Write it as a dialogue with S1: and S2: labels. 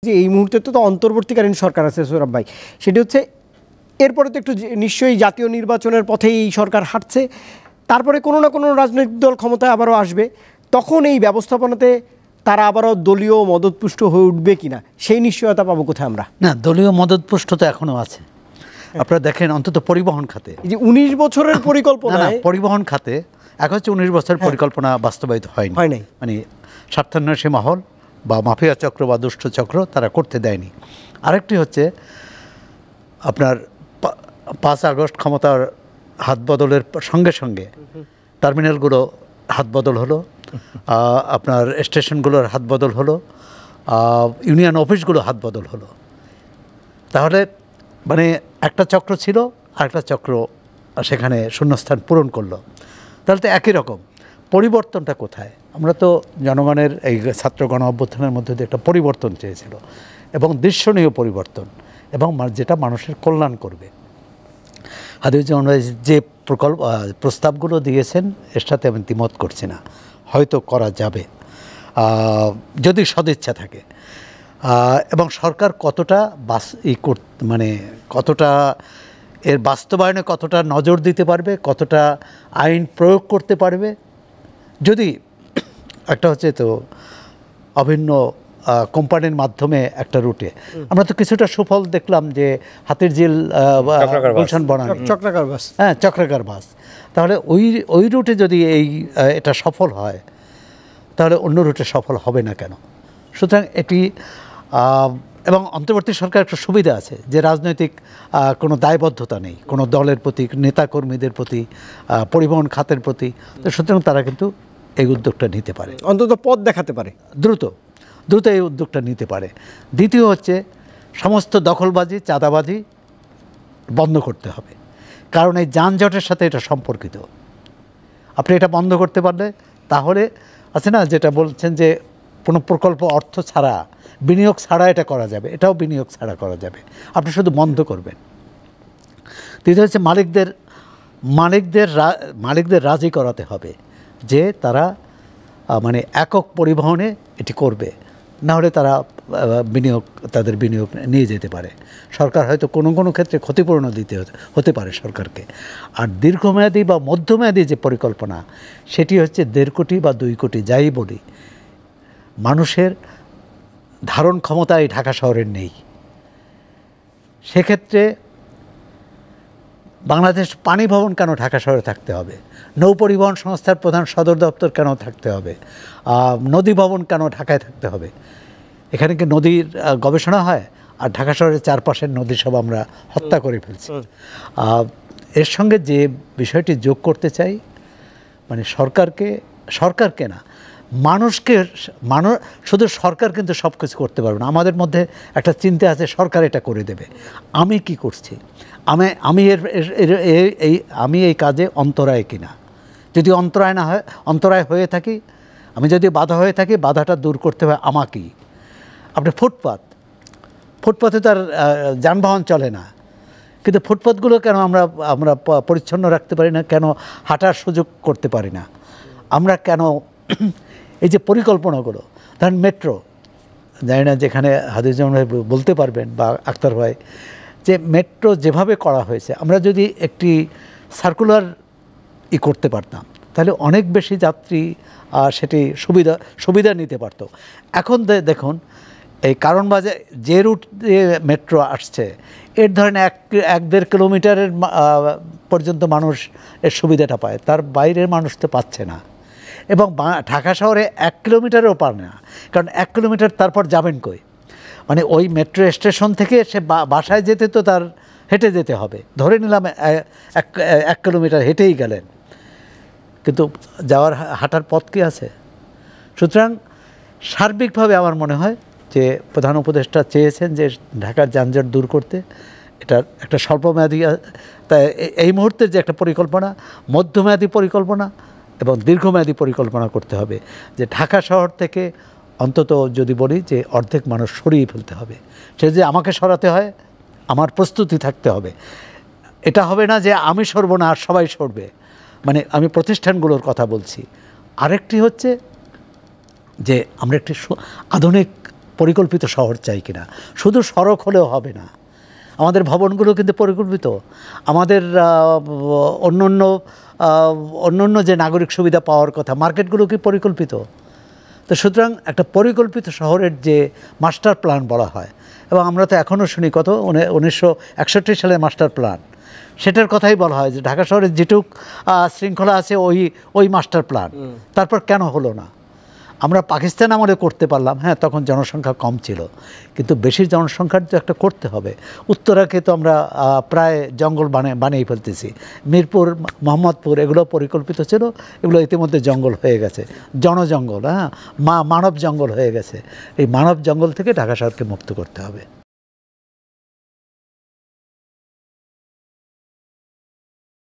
S1: যে এই মুহূর্তে তো অন্তর্বর্তীকালীন সরকার আছে সোহরাব ভাই, সেটি হচ্ছে এরপরে তো একটু নিশ্চয়ই জাতীয় নির্বাচনের পথেই এই সরকার হাঁটছে, তারপরে কোনো না কোনো রাজনৈতিক দল ক্ষমতায় আবারও আসবে, তখন এই ব্যবস্থাপনাতে তারা আবারও দলীয় মদতপুষ্ট হয়ে উঠবে কিনা সেই নিশ্চয়তা পাবো কোথায় আমরা?
S2: না, দলীয় মদতপুষ্ট তো এখনো আছে। আপনারা দেখেন অন্তত পরিবহন খাতে
S1: যে 19 বছরের পরিকল্পনা,
S2: পরিবহন খাতে এখন হচ্ছে 19 বছরের পরিকল্পনা বাস্তবায়িত হয় নাই, মানে স্বার্থান্বেষী মহল বা মাফিয়া চক্র বা দুষ্ট চক্র তারা করতে দেয়নি। আরেকটি হচ্ছে আপনার 5 আগস্ট ক্ষমতার হাত বদলের সঙ্গে সঙ্গে টার্মিনালগুলো হাত বদল হলো, আপনার স্টেশনগুলোর হাত বদল হলো, ইউনিয়ন অফিসগুলো হাত বদল হলো। তাহলে মানে একটা চক্র ছিল আরেকটা চক্র সেখানে শূন্যস্থান পূরণ করলো। তাহলে তো একই রকম। পরিবর্তনটা কোথায়? আমরা তো জনগণের এই ছাত্র গণ অভ্যুত্থানের মধ্যে দিয়ে একটা পরিবর্তন চেয়েছিল, এবং দৃশ্যনীয় পরিবর্তন, এবং যেটা মানুষের কল্যাণ করবে। হাদিউজ্জামান যে প্রস্তাবগুলো দিয়েছেন এর সাথে আমি দ্বিমত করছি না, হয়তো করা যাবে যদি সদিচ্ছা থাকে, এবং সরকার কতটা মানে কতটা এর বাস্তবায়নে কতটা নজর দিতে পারবে, কতটা আইন প্রয়োগ করতে পারবে। যদি একটা হচ্ছে তো অভিন্ন কোম্পানির মাধ্যমে একটা রুটে আমরা তো কিছুটা সুফল দেখলাম, যে হাতিরঝিল গুলশান বনানী
S1: চক্রাকার বাস,
S2: হ্যাঁ চক্রাকার বাস। তাহলে ওই রুটে যদি এটা সফল হয়, তাহলে অন্য রুটে সফল হবে না কেন? সুতরাং এটি এবং অন্তর্বর্তী সরকার একটা সুবিধা আছে যে রাজনৈতিক কোনো দায়বদ্ধতা নেই কোনো দলের প্রতি, নেতাকর্মীদের প্রতি, পরিবহন খাতের প্রতি। তো সুতরাং তারা কিন্তু এই উদ্যোগটা নিতে পারে,
S1: অন্তত পথ দেখাতে পারে, দ্রুত
S2: এই উদ্যোগটা নিতে পারে। দ্বিতীয় হচ্ছে সমস্ত দখলবাজি, চাঁদাবাজি বন্ধ করতে হবে, কারণ এই যানজটের সাথে এটা সম্পর্কিত। আপনি এটা বন্ধ করতে পারলে তাহলে আছে না, যেটা বলছেন যে কোনো প্রকল্প অর্থ ছাড়া, বিনিয়োগ ছাড়া এটা করা যাবে, এটাও বিনিয়োগ ছাড়া করা যাবে, আপনি শুধু বন্ধ করবেন। তৃতীয় হচ্ছে মালিকদের রাজি করাতে হবে যে তারা মানে একক পরিবহনে এটি করবে, না হলে তারা তাদের বিনিয়োগ নিয়ে যেতে পারে। সরকার হয়তো কোনো ক্ষেত্রে ক্ষতিপূরণ দিতে হতে পারে সরকারকে। আর দীর্ঘমেয়াদী বা মধ্যমেয়াদী যে পরিকল্পনা, সেটি হচ্ছে 1.5 কোটি বা 2 কোটি যাই বলি, মানুষের ধারণ ক্ষমতা এই ঢাকা শহরের নেই। সেক্ষেত্রে বাংলাদেশ পানি ভবন কেন ঢাকা শহরে থাকতে হবে? নৌ পরিবহন সংস্থার প্রধান সদর দপ্তর কেন থাকতে হবে? নদী ভবন কেন ঢাকায় থাকতে হবে? এখানে কি নদীর গবেষণা হয়? আর ঢাকা শহরের চারপাশের নদী সব আমরা হত্যা করে ফেলছি। এর সঙ্গে যে বিষয়টি যোগ করতে চাই, মানে সরকারকে না, শুধু সরকার কিন্তু সব কিছু করতে পারবে না। আমাদের মধ্যে একটা চিন্তা আছে সরকার এটা করে দেবে। আমি কি করছি? আমি এই কাজে অন্তরায় কিনা? যদি অন্তরায় হয়ে থাকি, আমি যদি বাধা হয়ে থাকি, বাধাটা দূর করতে হয় আমাকেই। আপনি ফুটপাথে তার যানবাহন চলে না, কিন্তু ফুটপাথগুলো কেন আমরা পরিচ্ছন্ন রাখতে পারি না? কেন হাঁটার সুযোগ করতে পারি না? আমরা কেন এই যে পরিকল্পনাগুলো, ধরেন মেট্রো, জানি না যেখানে হাদিউজ্জামান ভাই বলতে পারবেন বা আক্তার ভাই, যে মেট্রো যেভাবে করা হয়েছে, আমরা যদি একটি সার্কুলার করতে পারতাম, তাহলে অনেক বেশি যাত্রী সেটি সুবিধা নিতে পারত। এখন দেখুন এই কারণ বাজার যে রুট দিয়ে মেট্রো আসছে, এর ধরেন 1-1.5 কিলোমিটারের পর্যন্ত মানুষ এর সুবিধাটা পায়, তার বাইরের মানুষ তো পাচ্ছে না। এবং ঢাকা শহরে 1 কিলোমিটারও পায় না, কারণ 1 কিলোমিটার তারপর যাবেন কই? মানে ওই মেট্রো স্টেশন থেকে সে বাসায় যেতে তো তার হেঁটে যেতে হবে, ধরে নিলাম 1 কিলোমিটার হেঁটেই গেলেন, কিন্তু হাঁটার পথ কি আছে? সুতরাং সার্বিকভাবে আমার মনে হয় যে প্রধান উপদেষ্টা চেয়েছেন যে ঢাকার যানজট দূর করতে, এটা একটা স্বল্পমেয়াদী, তাই এই মুহূর্তে যে একটা পরিকল্পনা, মধ্যমেয়াদী পরিকল্পনা এবং দীর্ঘমেয়াদী পরিকল্পনা করতে হবে, যে ঢাকা শহর থেকে অন্তত যদি বলি যে অর্ধেক মানুষ সরিয়ে ফেলতে হবে। সে যে আমাকে সরাতে হয়, আমার প্রস্তুতি থাকতে হবে। এটা হবে না যে আমি সরব না আর সবাই সরবে, মানে আমি প্রতিষ্ঠানগুলোর কথা বলছি। আরেকটি হচ্ছে যে আমরা একটি আধুনিক পরিকল্পিত শহর চাই কিনা। শুধু সড়ক হলেও হবে না, আমাদের ভবনগুলো কিন্তু পরিকল্পিত, আমাদের অন্য যে নাগরিক সুবিধা পাওয়ার কথা, মার্কেটগুলো কি পরিকল্পিত। তো সুতরাং একটা পরিকল্পিত শহরের যে মাস্টার প্ল্যান বলা হয়, এবং আমরা তো এখনও শুনি কত 1961 সালের মাস্টার প্ল্যান, সেটার কথাই বলা হয় যে ঢাকা শহরের যেটুক শৃঙ্খলা আছে ওই মাস্টার প্ল্যান। তারপর কেন হলো না? আমরা পাকিস্তান আমলে করতে পারলাম, হ্যাঁ তখন জনসংখ্যা কম ছিল, কিন্তু বেশি জনসংখ্যার তো একটা করতে হবে। উত্তরাকে তো আমরা প্রায় জঙ্গল বানিয়ে ফেলতেছি, মিরপুর, মোহাম্মদপুর এগুলো পরিকল্পিত ছিল, এগুলো ইতিমধ্যে জঙ্গল হয়ে গেছে, জনজঙ্গল, হ্যাঁ মানব জঙ্গল হয়ে গেছে। এই মানব জঙ্গল থেকে ঢাকা শহরকে মুক্ত করতে হবে।